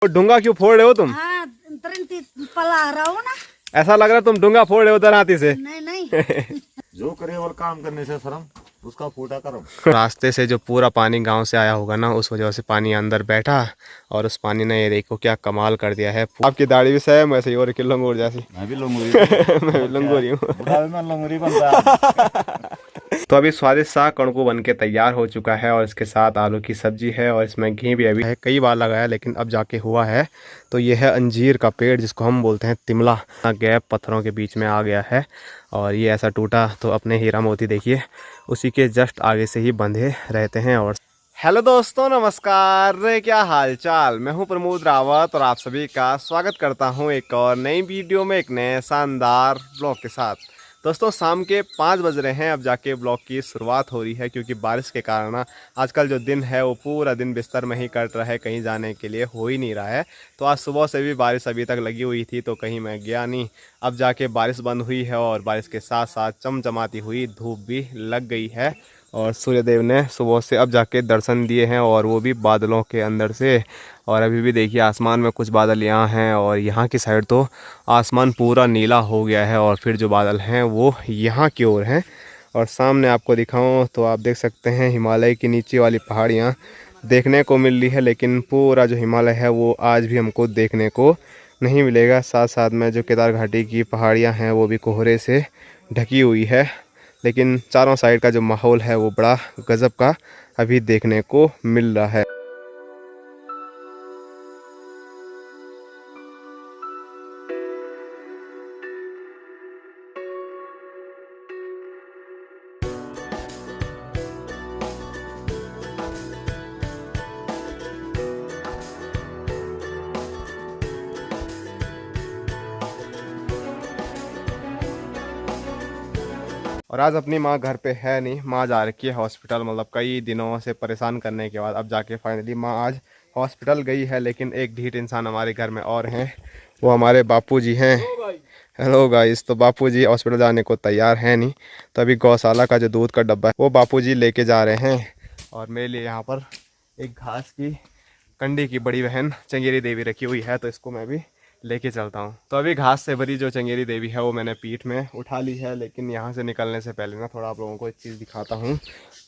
तो डूंगा क्यों फोड़ रहे हो तुम? हाँ, पला रहा हूँ ना। ऐसा लग रहा है तुम डूंगा फोड़ रहे हो दराती से। नहीं नहीं जो करे वो काम करने से शर्म, उसका फूटा करम। रास्ते से जो पूरा पानी गांव से आया होगा ना, उस वजह से पानी अंदर बैठा और उस पानी ने ये देखो क्या कमाल कर दिया है। आपकी दाढ़ी भी सेम वैसे ही और कि लंगूर जैसी। मैं भी लंगूरी मैं भी लंगूरी हूँ। बुढ़ापे में लंगूरी बनता। तो अभी स्वादिष्ट सा कणकू बन के तैयार हो चुका है और इसके साथ आलू की सब्जी है और इसमें घी भी अभी है। कई बार लगाया लेकिन अब जाके हुआ है। तो ये है अंजीर का पेड़ जिसको हम बोलते हैं तिमला। गैप पत्थरों के बीच में आ गया है और ये ऐसा टूटा तो अपने हीरा मोती देखिए उसी के जस्ट आगे से ही बंधे रहते हैं। और हेलो दोस्तों, नमस्कार, क्या हाल चाल। मैं हूं प्रमोद रावत और आप सभी का स्वागत करता हूं एक और नई वीडियो में एक नए शानदार ब्लॉग के साथ। दोस्तों शाम के 5 बज रहे हैं, अब जाके ब्लॉग की शुरुआत हो रही है क्योंकि बारिश के कारण आजकल जो दिन है वो पूरा दिन बिस्तर में ही कट रहा है, कहीं जाने के लिए हो ही नहीं रहा है। तो आज सुबह से भी बारिश अभी तक लगी हुई थी तो कहीं मैं गया नहीं। अब जाके बारिश बंद हुई है और बारिश के साथ साथ चमचमाती हुई धूप भी लग गई है और सूर्यदेव ने सुबह से अब जाके दर्शन दिए हैं और वो भी बादलों के अंदर से। और अभी भी देखिए आसमान में कुछ बादल यहाँ हैं और यहाँ की साइड तो आसमान पूरा नीला हो गया है और फिर जो बादल हैं वो यहाँ की ओर हैं। और सामने आपको दिखाऊं तो आप देख सकते हैं हिमालय की नीचे वाली पहाड़ियाँ देखने को मिल रही है, लेकिन पूरा जो हिमालय है वो आज भी हमको देखने को नहीं मिलेगा। साथ साथ में जो केदार घाटी की पहाड़ियाँ हैं वो भी कोहरे से ढकी हुई है, लेकिन चारों साइड का जो माहौल है वो बड़ा गजब का अभी देखने को मिल रहा है। और आज अपनी माँ घर पे है नहीं, माँ जा रखी है हॉस्पिटल। मतलब कई दिनों से परेशान करने के बाद अब जाके फाइनली माँ आज हॉस्पिटल गई है। लेकिन एक ढीठ इंसान हमारे घर में और हैं, वो हमारे बापूजी हैं। Hello guys. तो बापूजी हॉस्पिटल जाने को तैयार है नहीं, तो अभी गौशाला का जो दूध का डब्बा है वो बापूजी लेके जा रहे हैं। और मेरे लिए यहाँ पर एक घास की कंडी की बड़ी बहन चंगेरी देवी रखी हुई है, तो इसको मैं भी लेके चलता हूँ। तो अभी घास से भरी जो चंगेरी देवी है वो मैंने पीठ में उठा ली है, लेकिन यहाँ से निकलने से पहले ना थोड़ा आप लोगों को एक चीज़ दिखाता हूँ।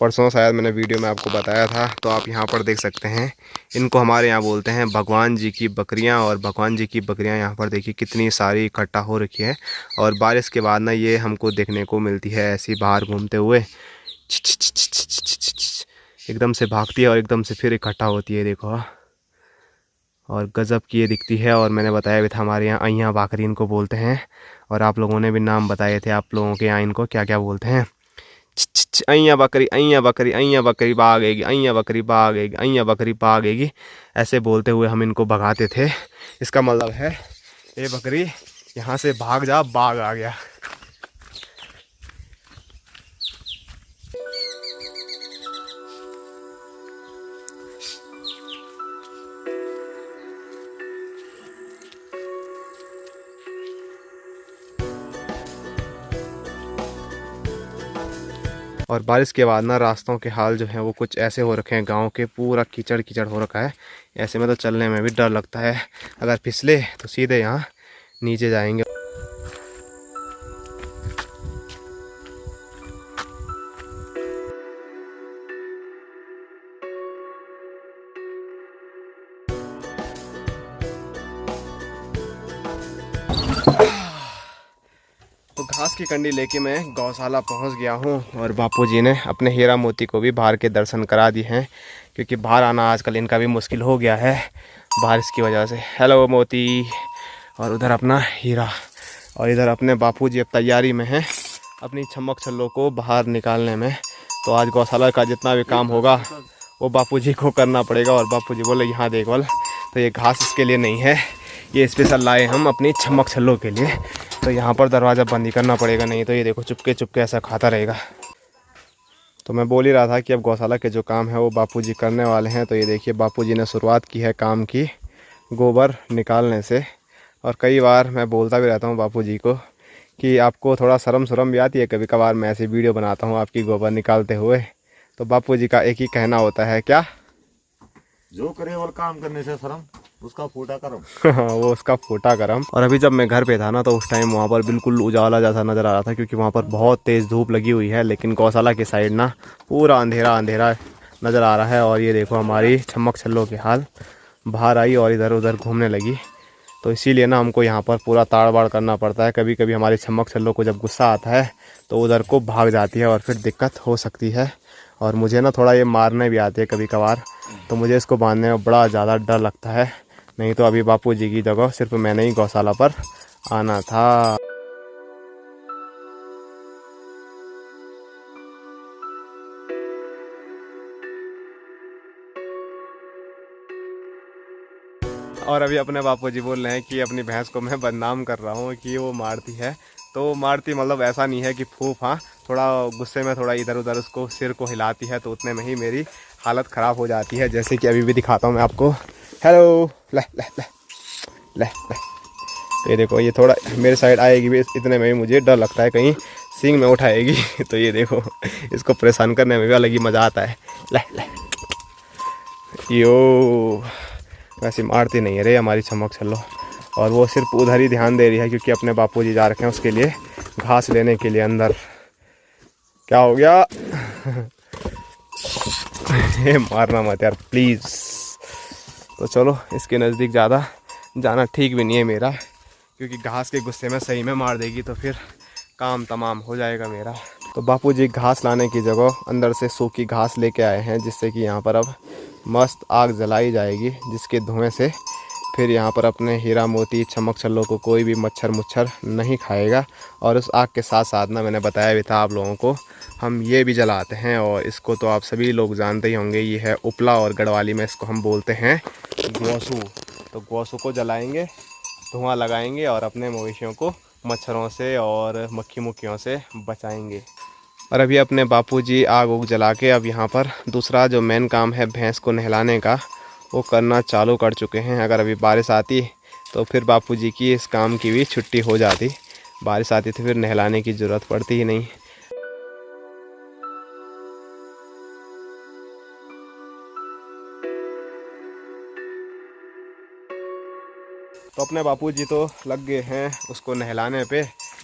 परसों शायद मैंने वीडियो में आपको बताया था, तो आप यहाँ पर देख सकते हैं, इनको हमारे यहाँ बोलते हैं भगवान जी की बकरियाँ। और भगवान जी की बकरियाँ यहाँ पर देखिए कितनी सारी इकट्ठा हो रखी है। और बारिश के बाद ना ये हमको देखने को मिलती है ऐसी बाहर घूमते हुए, एकदम से भागती है और एकदम से फिर इकट्ठा होती है। देखो और गज़ब की ये दिखती है। और मैंने बताया भी था हमारे यहाँ अइयाँ बाकरी इनको बोलते हैं, और आप लोगों ने भी नाम बताए थे आप लोगों के यहाँ इनको क्या क्या बोलते हैं। अइयाँ बकरी, अइयाँ बकरी, अइयाँ बकरी भागेगी, अइयाँ बकरी भागेगी, अइयाँ बकरी भागेगी, ऐसे बोलते हुए हम इनको भगाते थे। इसका मतलब है ये बकरी यहाँ से भाग जा, बाघ आ गया। और बारिश के बाद ना रास्तों के हाल जो हैं वो कुछ ऐसे हो रखे हैं, गांव के पूरा कीचड़ कीचड़ हो रखा है। ऐसे में तो चलने में भी डर लगता है, अगर फिसले तो सीधे यहाँ नीचे जाएंगे। तो घास की कंडी लेके मैं गौशाला पहुंच गया हूं और बापूजी ने अपने हीरा मोती को भी बाहर के दर्शन करा दिए हैं, क्योंकि बाहर आना आजकल इनका भी मुश्किल हो गया है बारिश की वजह से। हेलो मोती। और उधर अपना हीरा, और इधर अपने बापूजी अब तैयारी में हैं अपनी छमक छल्लों को बाहर निकालने में। तो आज गौशाला का जितना भी काम होगा वो बापूजी को करना पड़ेगा। और बापूजी बोले यहाँ देख बोल, तो ये घास इसके लिए नहीं है, ये स्पेशल लाए हम अपनी छमक छल्लों के लिए। तो यहाँ पर दरवाज़ा बंद ही करना पड़ेगा, नहीं तो ये देखो चुपके चुपके ऐसा खाता रहेगा। तो मैं बोल ही रहा था कि अब गौशाला के जो काम है वो बापूजी करने वाले हैं। तो ये देखिए बापूजी ने शुरुआत की है काम की गोबर निकालने से। और कई बार मैं बोलता भी रहता हूँ बापूजी को कि आपको थोड़ा शर्म भी आती है कभी कभार, मैं ऐसी वीडियो बनाता हूँ आपकी गोबर निकालते हुए। तो बापूजी का एक ही कहना होता है, क्या जो करे वो काम करने से शर्म, उसका फूटा करम। वो उसका फूटा करम। और अभी जब मैं घर पे था ना तो उस टाइम वहाँ पर बिल्कुल उजाला जैसा नज़र आ रहा था, क्योंकि वहाँ पर बहुत तेज़ धूप लगी हुई है। लेकिन गौशाला के साइड ना पूरा अंधेरा अंधेरा नज़र आ रहा है। और ये देखो हमारी छम्मक छल्लों के हाल, बाहर आई और इधर उधर घूमने लगी। तो इसीलिए ना हमको यहाँ पर पूरा ताड़ बाड़ करना पड़ता है। कभी कभी हमारी छम्मक छल्लों को जब गुस्सा आता है तो उधर को भाग जाती है और फिर दिक्कत हो सकती है। और मुझे ना थोड़ा ये मारने भी आती है कभी कभार, तो मुझे इसको बांधने में बड़ा ज़्यादा डर लगता है। नहीं तो अभी बापू जी की जगह सिर्फ मैंने ही गौशाला पर आना था। और अभी अपने बापूजी बोल रहे हैं कि अपनी भैंस को मैं बदनाम कर रहा हूँ कि वो मारती है। तो मारती मतलब ऐसा नहीं है कि फूफ, हाँ थोड़ा गुस्से में थोड़ा इधर उधर उसको सिर को हिलाती है, तो उतने में ही मेरी हालत ख़राब हो जाती है। जैसे कि अभी भी दिखाता हूँ मैं आपको। हेलो, ले ले ले ले ले, ये देखो ये थोड़ा मेरे साइड आएगी भी, इतने में ही मुझे डर लगता है कहीं सींग में उठाएगी। तो ये देखो इसको परेशान करने में भी अलग ही मज़ा आता है। ले ले यो, वैसे मारती नहीं है रे हमारी छमक छल्लो। और वो सिर्फ उधर ही ध्यान दे रही है क्योंकि अपने बापूजी जा रखे हैं उसके लिए घास लेने के लिए अंदर। क्या हो गया? ये मारना मत यार प्लीज़। तो चलो, इसके नज़दीक ज़्यादा जाना ठीक भी नहीं है मेरा, क्योंकि घास के गुस्से में सही में मार देगी तो फिर काम तमाम हो जाएगा मेरा। तो बापूजी घास लाने की जगह अंदर से सूखी घास लेके आए हैं, जिससे कि यहाँ पर अब मस्त आग जलाई जाएगी, जिसके धुएं से फिर यहाँ पर अपने हीरा मोती छमक छल्लों को कोई भी मच्छर मुच्छर नहीं खाएगा। और उस आग के साथ साथ ना, मैंने बताया भी था आप लोगों को, हम ये भी जलाते हैं। और इसको तो आप सभी लोग जानते ही होंगे, ये है उपला और गढ़वाली में इसको हम बोलते हैं ग्वासू। तो ग्वासू को जलाएंगे, धुआं लगाएंगे और अपने मवेशियों को मच्छरों से और मक्खी मुक्खियों से बचाएंगे। और अभी अपने बापूजी आग उग जला के अब यहाँ पर दूसरा जो मेन काम है भैंस को नहलाने का, वो करना चालू कर चुके हैं। अगर अभी बारिश आती तो फिर बापूजी की इस काम की भी छुट्टी हो जाती। बारिश आती तो फिर नहलाने की ज़रूरत पड़ती ही नहीं। तो अपने बापूजी तो लग गए हैं उसको नहलाने पे।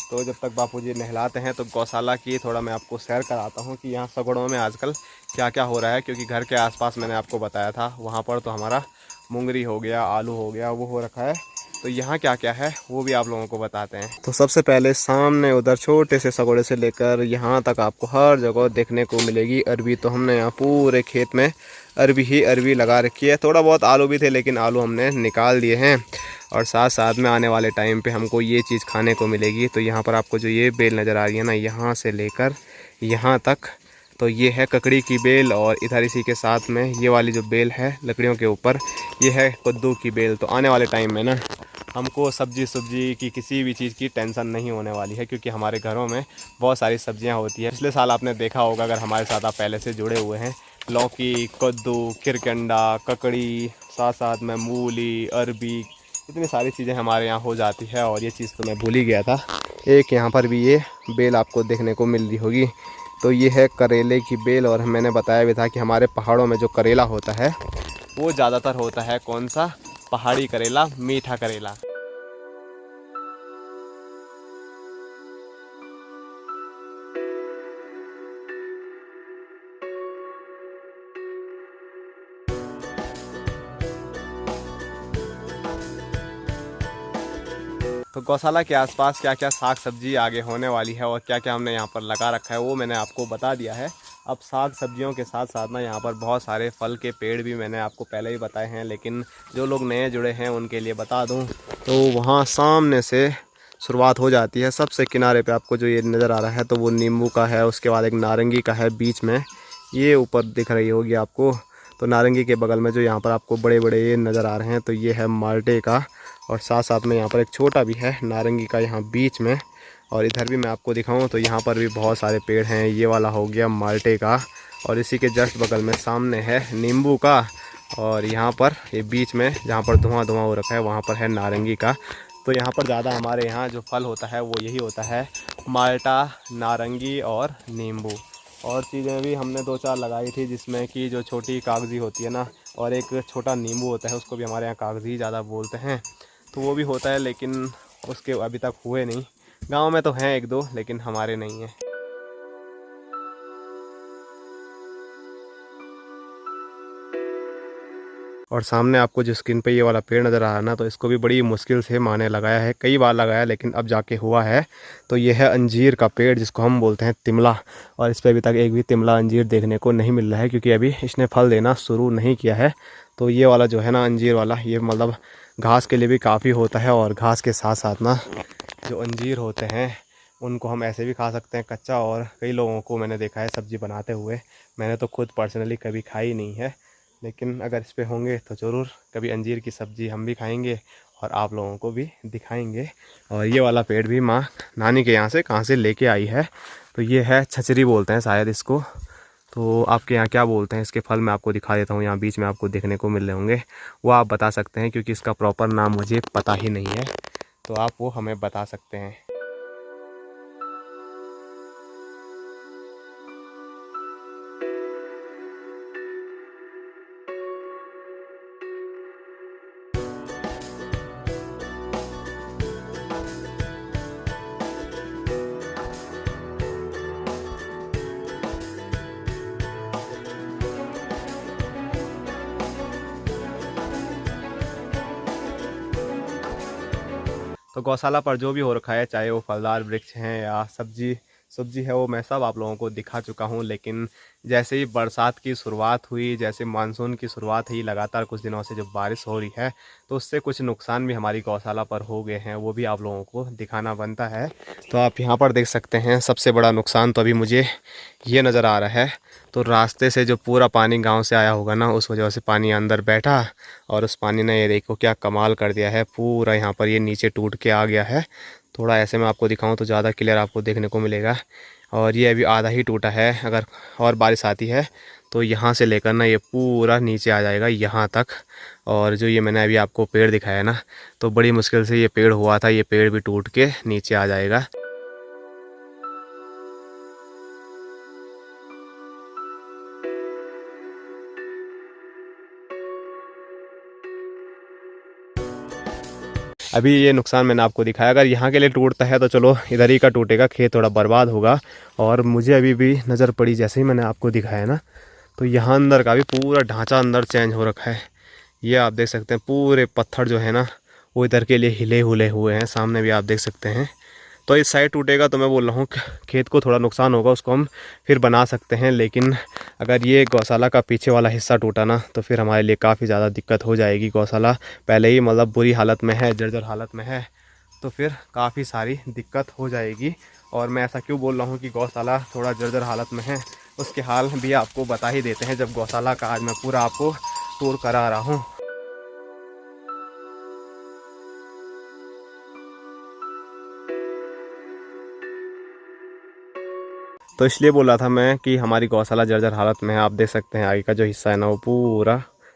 तो जब तक बापूजी नहलाते हैं तो गौशाला की थोड़ा मैं आपको सैर कराता हूँ कि यहाँ सगड़ों में आजकल क्या क्या हो रहा है। क्योंकि घर के आसपास मैंने आपको बताया था, वहाँ पर तो हमारा मुंगरी हो गया, आलू हो गया, वो हो रखा है। तो यहाँ क्या क्या है वो भी आप लोगों को बताते हैं। तो सबसे पहले सामने उधर छोटे से सगोड़े से लेकर यहाँ तक आपको हर जगह देखने को मिलेगी अरबी। तो हमने यहाँ पूरे खेत में अरबी ही अरबी लगा रखी है। थोड़ा बहुत आलू भी थे लेकिन आलू हमने निकाल दिए हैं। और साथ साथ में आने वाले टाइम पे हमको ये चीज़ खाने को मिलेगी। तो यहाँ पर आपको जो ये बेल नज़र आ रही है ना, यहाँ से लेकर यहाँ तक, तो ये है ककड़ी की बेल। और इधर इसी के साथ में ये वाली जो बेल है लकड़ियों के ऊपर, ये है कद्दू की बेल। तो आने वाले टाइम में ना हमको सब्जी की किसी भी चीज़ की टेंशन नहीं होने वाली है, क्योंकि हमारे घरों में बहुत सारी सब्जियां होती है। पिछले साल आपने देखा होगा, अगर हमारे साथ आप पहले से जुड़े हुए हैं, लौकी, कद्दू, किरकंडा, ककड़ी, साथ साथ में मूली, अरबी, इतनी सारी चीज़ें हमारे यहाँ हो जाती है। और ये चीज़ तो मैं भूल ही गया था, एक यहाँ पर भी ये बेल आपको देखने को मिल रही होगी। तो ये है करेले की बेल। और मैंने बताया भी था कि हमारे पहाड़ों में जो करेला होता है वो ज़्यादातर होता है कौन सा, पहाड़ी करेला, मीठा करेला। तो गौशाला के आसपास क्या क्या साग सब्जी आगे होने वाली है और क्या क्या हमने यहाँ पर लगा रखा है वो मैंने आपको बता दिया है। अब साग सब्जियों के साथ साथ ना यहाँ पर बहुत सारे फल के पेड़ भी मैंने आपको पहले ही बताए हैं, लेकिन जो लोग नए जुड़े हैं उनके लिए बता दूँ तो वहाँ सामने से शुरुआत हो जाती है। सबसे किनारे पे आपको जो ये नज़र आ रहा है तो वो नींबू का है, उसके बाद एक नारंगी का है बीच में, ये ऊपर दिख रही होगी आपको। तो नारंगी के बगल में जो यहाँ पर आपको बड़े बड़े ये नज़र आ रहे हैं तो ये है माल्टे का। और साथ साथ में यहाँ पर एक छोटा भी है नारंगी का यहाँ बीच में। और इधर भी मैं आपको दिखाऊं तो यहाँ पर भी बहुत सारे पेड़ हैं। ये वाला हो गया माल्टे का, और इसी के जस्ट बगल में सामने है नींबू का। और यहाँ पर ये बीच में जहाँ पर धुआं धुआं हो रखा है वहाँ पर है नारंगी का। तो यहाँ पर ज़्यादा हमारे यहाँ जो फल होता है वो यही होता है, माल्टा, नारंगी और नींबू। और चीज़ें भी हमने 2-4 लगाई थी, जिसमें कि जो छोटी कागज़ी होती है ना और एक छोटा नींबू होता है, उसको भी हमारे यहाँ कागजी ज़्यादा बोलते हैं, तो वो भी होता है, लेकिन उसके अभी तक हुए नहीं। गांव में तो हैं एक दो, लेकिन हमारे नहीं हैं। और सामने आपको जो स्क्रीन पे ये वाला पेड़ नज़र आ रहा है ना, तो इसको भी बड़ी मुश्किल से माँ ने लगाया है, कई बार लगाया, लेकिन अब जाके हुआ है। तो ये है अंजीर का पेड़, जिसको हम बोलते हैं तिमला। और इस पर अभी तक एक भी तिमला अंजीर देखने को नहीं मिल रहा है, क्योंकि अभी इसने फल देना शुरू नहीं किया है। तो ये वाला जो है ना अंजीर वाला, ये मतलब घास के लिए भी काफ़ी होता है, और घास के साथ साथ ना जो अंजीर होते हैं उनको हम ऐसे भी खा सकते हैं कच्चा, और कई लोगों को मैंने देखा है सब्ज़ी बनाते हुए। मैंने तो खुद पर्सनली कभी खाई नहीं है, लेकिन अगर इस पे होंगे तो ज़रूर कभी अंजीर की सब्ज़ी हम भी खाएंगे और आप लोगों को भी दिखाएंगे। और ये वाला पेड़ भी माँ नानी के यहाँ से कहाँ से लेके आई है, तो ये है छचरी बोलते हैं शायद इसको। तो आपके यहाँ क्या बोलते हैं इसके फल मैं आपको दिखा देता हूँ, यहाँ बीच में आपको देखने को मिल रहे होंगे, वो आप बता सकते हैं, क्योंकि इसका प्रॉपर नाम मुझे पता ही नहीं है, तो आप वो हमें बता सकते हैं। तो गौशाला पर जो भी हो रखा है, चाहे वो फलदार वृक्ष हैं या सब्जी है, वो मैं सब आप लोगों को दिखा चुका हूँ। लेकिन जैसे ही बरसात की शुरुआत हुई, जैसे मानसून की शुरुआत हुई, लगातार कुछ दिनों से जो बारिश हो रही है, तो उससे कुछ नुकसान भी हमारी गौशाला पर हो गए हैं, वो भी आप लोगों को दिखाना बनता है। तो आप यहाँ पर देख सकते हैं, सबसे बड़ा नुकसान तो अभी मुझे ये नज़र आ रहा है। तो रास्ते से जो पूरा पानी गांव से आया होगा ना, उस वजह से पानी अंदर बैठा, और उस पानी ने ये देखो क्या कमाल कर दिया है, पूरा यहाँ पर ये नीचे टूट के आ गया है। थोड़ा ऐसे मैं आपको दिखाऊं तो ज़्यादा क्लियर आपको देखने को मिलेगा। और ये अभी आधा ही टूटा है, अगर और बारिश आती है तो यहाँ से लेकर ना ये पूरा नीचे आ जाएगा यहाँ तक। और जो ये मैंने अभी आपको पेड़ दिखाया ना, तो बड़ी मुश्किल से ये पेड़ हुआ था, ये पेड़ भी टूट के नीचे आ जाएगा। अभी ये नुकसान मैंने आपको दिखाया, अगर यहाँ के लिए टूटता है तो चलो इधर ही का टूटेगा, खेत थोड़ा बर्बाद होगा। और मुझे अभी भी नज़र पड़ी, जैसे ही मैंने आपको दिखाया ना, तो यहाँ अंदर का भी पूरा ढांचा अंदर चेंज हो रखा है। ये आप देख सकते हैं, पूरे पत्थर जो है ना वो इधर के लिए हिले हुले हुए हैं, सामने भी आप देख सकते हैं। तो इस साइड टूटेगा तो मैं बोल रहा हूँ खेत को थोड़ा नुकसान होगा, उसको हम फिर बना सकते हैं। लेकिन अगर ये गौशाला का पीछे वाला हिस्सा टूटा ना, तो फिर हमारे लिए काफ़ी ज़्यादा दिक्कत हो जाएगी। गौशाला पहले ही मतलब बुरी हालत में है, जर्जर हालत में है, तो फिर काफ़ी सारी दिक्कत हो जाएगी। और मैं ऐसा क्यों बोल रहा हूँ कि गौशाला थोड़ा जर्जर हालत में है, उसके हाल भी आपको बता ही देते हैं, जब गौशाला का आज मैं पूरा आपको टूर करा रहा हूँ। तो इसलिए बोला था मैं कि हमारी गौशाला जर्जर हालत में है। आप देख सकते हैं आगे का जो हिस्सा है ना, वो पूरा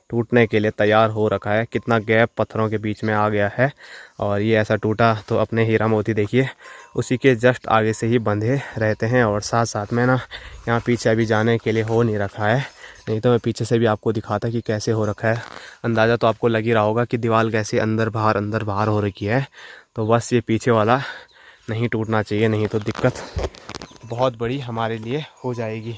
टूटने के लिए तैयार हो रखा है, कितना गैप पत्थरों के बीच में आ गया है। और ये ऐसा टूटा तो अपने हीरा मोती देखिए उसी के जस्ट आगे से ही बंधे रहते हैं। और साथ साथ में ना यहाँ पीछे अभी जाने के लिए हो नहीं रखा है, नहीं तो मैं पीछे से भी आपको दिखाता कि कैसे हो रखा है। अंदाज़ा तो आपको लग ही रहा होगा कि दीवार कैसे अंदर बाहर हो रखी है। तो बस ये पीछे वाला नहीं टूटना चाहिए, नहीं तो दिक्कत बहुत बड़ी हमारे लिए हो जाएगी।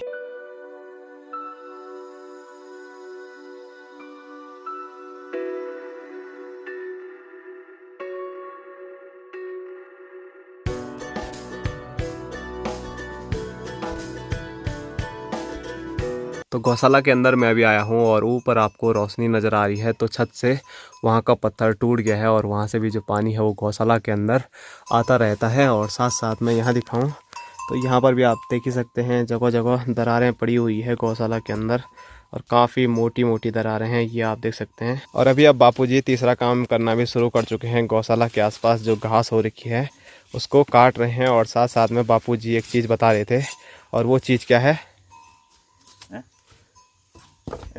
तो गौशाला के अंदर मैं अभी आया हूँ और ऊपर आपको रोशनी नज़र आ रही है। तो छत से वहाँ का पत्थर टूट गया है और वहाँ से भी जो पानी है वो गौशाला के अंदर आता रहता है। और साथ साथ मैं यहाँ दिखाऊँ तो यहाँ पर भी आप देख ही सकते हैं, जगह जगह दरारें पड़ी हुई है गौशाला के अंदर, और काफ़ी मोटी मोटी दरारें हैं, ये आप देख सकते हैं। और अभी अब बापूजी तीसरा काम करना भी शुरू कर चुके हैं। गौशाला के आसपास जो घास हो रखी है उसको काट रहे हैं। और साथ साथ में बापूजी एक चीज़ बता रहे थे, और वो चीज़ क्या है?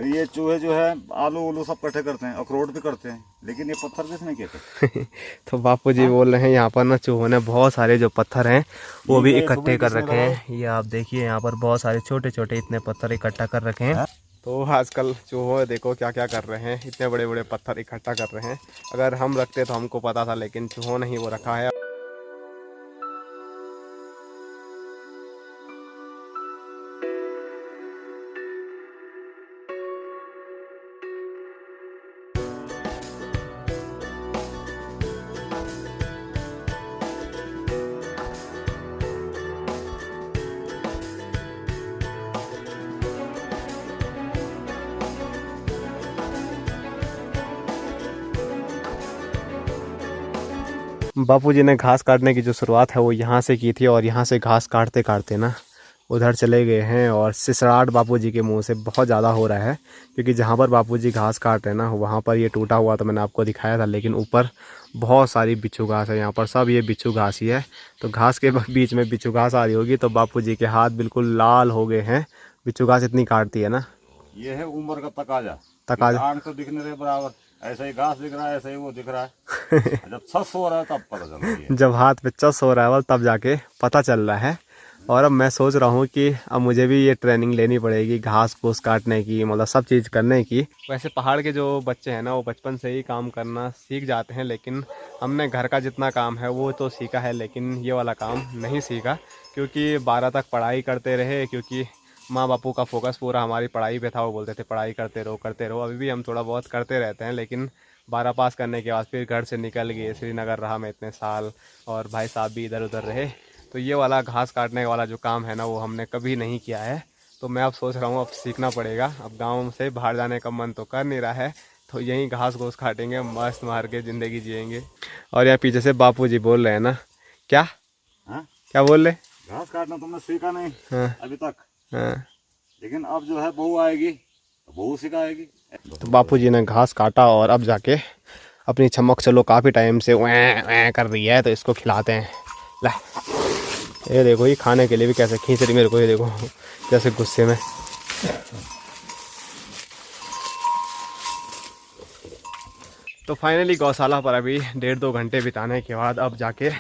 ये चूहे जो है आलू उलू सब इकट्ठे करते हैं, अखरोट भी करते हैं, लेकिन ये पत्थर किसने किए थे? तो बापूजी बोल रहे हैं यहाँ पर ना चूहों ने बहुत सारे जो पत्थर हैं वो भी इकट्ठे कर रखे हैं। ये आप देखिए यहाँ पर बहुत सारे छोटे छोटे इतने पत्थर इकट्ठा कर रखे हैं। तो आजकल चूहों देखो क्या क्या कर रहे हैं, इतने बड़े बड़े पत्थर इकट्ठा कर रहे हैं। अगर हम रखते तो हमको पता था, लेकिन चूहों ने ही वो रखा है। बापूजी ने घास काटने की जो शुरुआत है वो यहाँ से की थी, और यहाँ से घास काटते काटते ना उधर चले गए हैं। और सिसराट बापूजी के मुंह से बहुत ज़्यादा हो रहा है, क्योंकि जहाँ पर बापूजी घास काट रहे हैं ना वहाँ पर ये टूटा हुआ तो मैंने आपको दिखाया था, लेकिन ऊपर बहुत सारी बिच्छू घास है। यहाँ पर सब ये बिच्छू घास ही है। तो घास के बीच में बिच्छू घास आ रही होगी, तो बापूजी के हाथ बिल्कुल लाल हो गए हैं। बिच्छू घास इतनी काटती है ना। ये है उम्र का तकाजा। तकाजा आंख तो दिखने रहे बराबर, ऐसा ही घास दिख रहा है, ऐसा ही वो दिख रहा है। जब छस हो रहा है तब पता चल रही है। जब हाथ पे चस हो रहा है तब जाके पता चल रहा है। और अब मैं सोच रहा हूँ कि अब मुझे भी ये ट्रेनिंग लेनी पड़ेगी घास फूस काटने की, मतलब सब चीज़ करने की। वैसे पहाड़ के जो बच्चे हैं ना वो बचपन से ही काम करना सीख जाते हैं, लेकिन हमने घर का जितना काम है वो तो सीखा है, लेकिन ये वाला काम नहीं सीखा, क्योंकि 12 तक पढ़ाई करते रहे। क्योंकि माँ बापू का फोकस पूरा हमारी पढ़ाई पे था। वो बोलते थे पढ़ाई करते रहो करते रहो। अभी भी हम थोड़ा बहुत करते रहते हैं, लेकिन 12 पास करने के बाद फिर घर से निकल गए। श्रीनगर रहा मैं इतने साल, और भाई साहब भी इधर उधर रहे। तो ये वाला घास काटने वाला जो काम है ना वो हमने कभी नहीं किया है। तो मैं अब सोच रहा हूँ अब सीखना पड़ेगा। अब गाँव से बाहर जाने का मन तो कर नहीं रहा है, तो यहीं घास घूस काटेंगे, मस्त मार के ज़िंदगी जिएंगे। और यहाँ पीछे से बापूजी बोल रहे हैं ना, क्या हाँ? क्या बोल रहे? घास काटना तुमने सीखा नहीं हाँ अभी तक, हाँ। लेकिन अब जो है बहू आएगी तो बहू सिखाएगी। तो बापूजी ने घास काटा और अब जाके अपनी चमक चलो काफ़ी टाइम से वैं कर रही है, तो इसको खिलाते हैं। ला, ये देखो ये खाने के लिए भी कैसे खींच रही मेरे को, ये देखो कैसे गुस्से में। तो फाइनली गौशाला पर अभी 1.5-2 घंटे बिताने के बाद अब जाके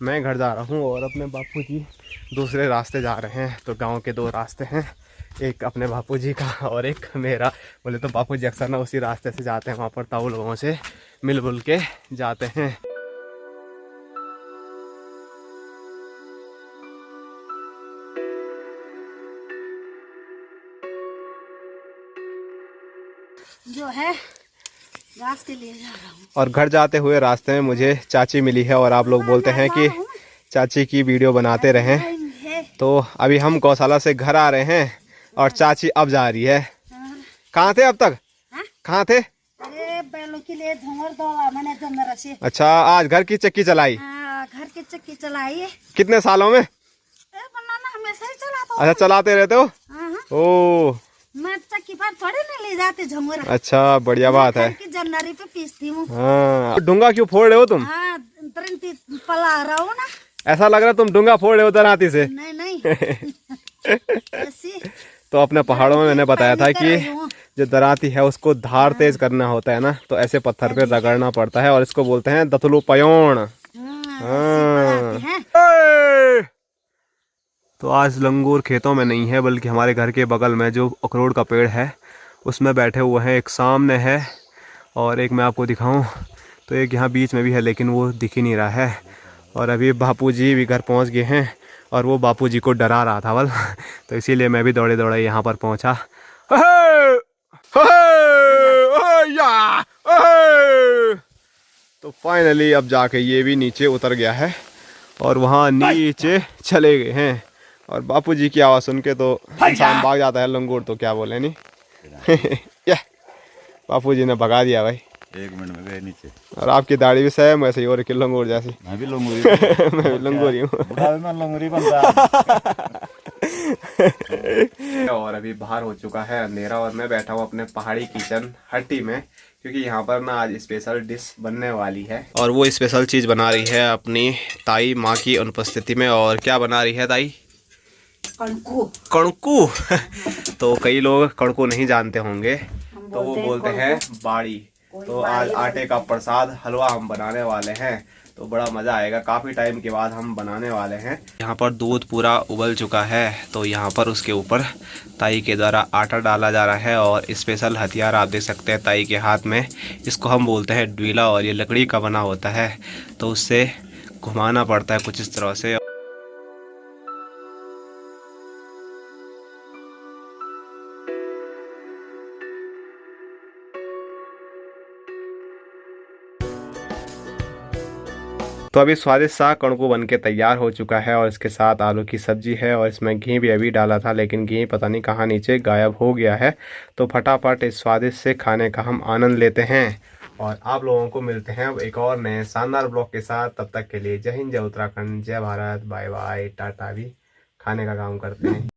मैं घर जा रहा हूँ, और अपने बापूजी दूसरे रास्ते जा रहे हैं। तो गांव के 2 रास्ते हैं, एक अपने बापूजी का और एक मेरा। बोले तो बापूजी अक्सर ना उसी रास्ते से जाते हैं, वहाँ पर ताऊ लोगों से मिल बुल के जाते हैं। जो है घास के लिए जा रहा हूँ। और घर जाते हुए रास्ते में मुझे चाची मिली है, और आप लोग बोलते हैं कि चाची की वीडियो बनाते रहें। तो अभी हम गौशाला से घर आ रहे हैं और चाची अब जा रही है। कहाँ थे अब तक? कहाँ थे? अरे बैलों के लिए झंगर दौड़ा मैंने जंगल से। अच्छा, आज घर की चक्की चलाई? घर की चक्की चलाई है। कितने सालों में? बनाना हमेशा ही चलाता हूँ। अच्छा, चलाते रहते हो? ओ, मैं चक्की पर थोड़ी नहीं ले जाते झंगोरा। अच्छा, बढ़िया बात है। जनवरी पे पीसती हूँ। हाँ, डूंगा क्यों फोड़ रहे हो तुम? हाँ, पला रहा हूँ ना। ऐसा लग रहा है तुम डूंगा फोड़ रहे हो दराती से। नहीं नहीं ऐसी। तो अपने पहाड़ों में मैंने बताया था कि जो दराती है उसको धार तेज करना होता है ना, तो ऐसे पत्थर पे रगड़ना पड़ता है, और इसको बोलते हैं दतलू पयोण। तो आज लंगूर खेतों में नहीं है, बल्कि हमारे घर के बगल में जो अखरोट का पेड़ है उसमें बैठे हुए हैं। एक सामने है और एक मैं आपको दिखाऊं तो एक यहाँ बीच में भी है, लेकिन वो दिख ही नहीं रहा है। और अभी बापूजी भी घर पहुँच गए हैं, और वो बापूजी को डरा रहा था वल तो इसीलिए मैं भी दौड़े दौड़े यहाँ पर पहुँचा। तो फाइनली अब जाके ये भी नीचे उतर गया है, और वहाँ नीचे चले गए हैं। और बापूजी की आवाज़ सुन के तो इंसान भाग जाता है, लंगूर तो क्या बोले नहीं। बापूजी ने भगा दिया भाई, 1 मिनट में गए नीचे। और आपकी दाढ़ी भी सेम वैसे ही हो रही लंगूर जैसी। मैं भी लंगूरी मैं भी लंगूरी हूँ। में लंगूरी बनता है। और अभी बाहर हो चुका है अंधेरा, और मैं बैठा हूँ अपने पहाड़ी किचन हट्टी में, क्योंकि यहाँ पर ना आज स्पेशल डिश बनने वाली है। और वो स्पेशल चीज़ बना रही है अपनी ताई माँ की अनुपस्थिति में। और क्या बना रही है ताई? कणकू। कणकू। तो कई लोग कणकू नहीं जानते होंगे, तो वो बोलते हैं बाड़ी। तो आज आटे का प्रसाद हलवा हम बनाने वाले हैं, तो बड़ा मज़ा आएगा। काफ़ी टाइम के बाद हम बनाने वाले हैं। यहाँ पर दूध पूरा उबल चुका है, तो यहाँ पर उसके ऊपर ताई के द्वारा आटा डाला जा रहा है। और स्पेशल हथियार आप देख सकते हैं ताई के हाथ में, इसको हम बोलते हैं डीला, और ये लकड़ी का बना होता है, तो उससे घुमाना पड़ता है कुछ इस तरह से। तो अभी स्वादिष्ट सा कणकू बन के तैयार हो चुका है, और इसके साथ आलू की सब्जी है, और इसमें घी भी अभी डाला था, लेकिन घी पता नहीं कहाँ नीचे गायब हो गया है। तो फटाफट इस स्वादिष्ट से खाने का हम आनंद लेते हैं, और आप लोगों को मिलते हैं अब एक और नए शानदार ब्लॉग के साथ। तब तक के लिए जय हिंद, जय उत्तराखंड, जय भारत, बाय बाय, टाटा। भी खाने का काम करते हैं।